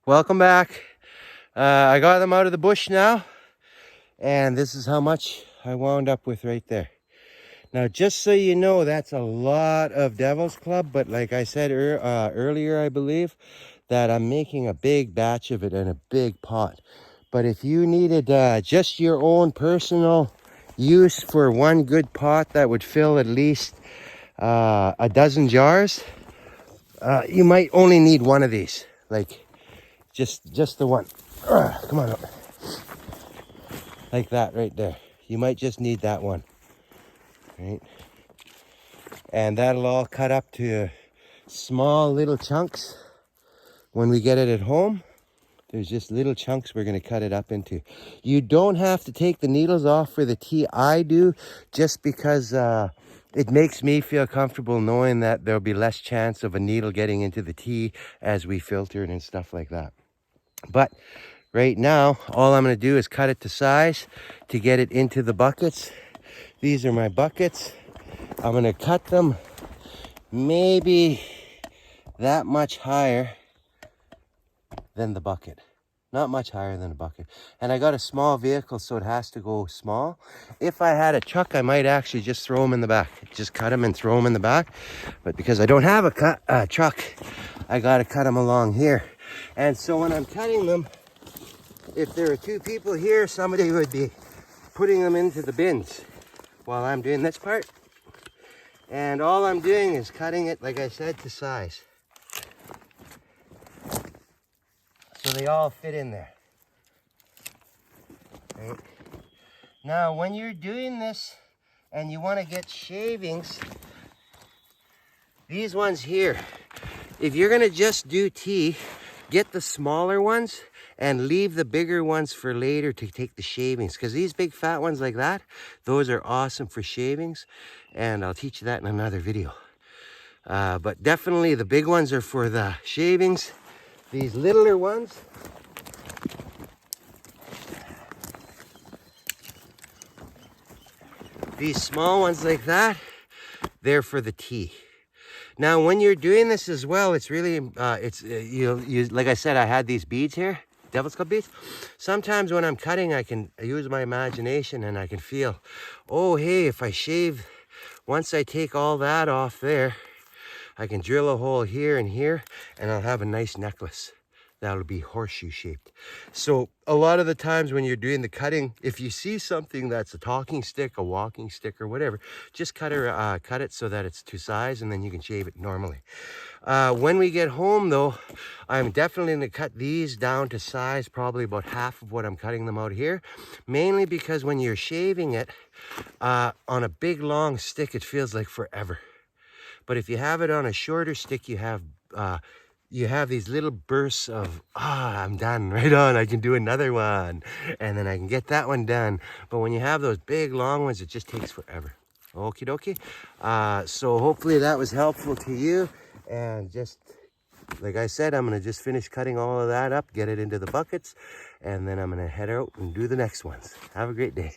welcome back. I got them out of the bush now, and this is how much I wound up with right there. Now, just so you know, that's a lot of Devil's Club, but like I said earlier, I believe, that I'm making a big batch of it in a big pot. But if you needed just your own personal use for one good pot that would fill at least a dozen jars, you might only need one of these. Like, just the one. Come on up. Like that right there. You might just need that one. Right? And that'll all cut up to small little chunks. When we get it at home, there's just little chunks we're going to cut it up into. You don't have to take the needles off for the tea. I do, just because it makes me feel comfortable knowing that there'll be less chance of a needle getting into the tea as we filter it and stuff like that. But right now, all I'm going to do is cut it to size to get it into the buckets. These are my buckets. I'm going to cut them maybe that much higher than the bucket. Not much higher than a bucket. And I got a small vehicle, so it has to go small. If I had a truck, I might actually just throw them in the back. Just cut them and throw them in the back. But because I don't have a truck, I got to cut them along here. And so when I'm cutting them, if there are two people here, somebody would be putting them into the bins while I'm doing this part. And all I'm doing is cutting it, like I said, to size. So they all fit in there. Right? Now, when you're doing this and you want to get shavings, these ones here, if you're going to just do tea, get the smaller ones and leave the bigger ones for later to take the shavings. Because these big fat ones like that, those are awesome for shavings. And I'll teach you that in another video. But definitely the big ones are for the shavings. These littler ones, these small ones like that, they're for the tea. Now, when you're doing this as well, it's really, like I said, I had these beads here, Devil's Club beads. Sometimes when I'm cutting, I can use my imagination and I can feel, oh, hey, if I shave, once I take all that off there, I can drill a hole here and here, and I'll have a nice necklace. That'll be horseshoe shaped. So a lot of the times when you're doing the cutting, if you see something that's a talking stick, a walking stick, or whatever, just cut it so that it's to size, and then you can shave it normally. When we get home though, I'm definitely going to cut these down to size, probably about half of what I'm cutting them out here. Mainly because when you're shaving it on a big long stick, it feels like forever. But if you have it on a shorter stick, you have these little bursts of, I'm done, right on, I can do another one. And then I can get that one done. But when you have those big long ones, it just takes forever. Okie dokie. So hopefully that was helpful to you. And just, like I said, I'm going to just finish cutting all of that up, get it into the buckets. And then I'm going to head out and do the next ones. Have a great day.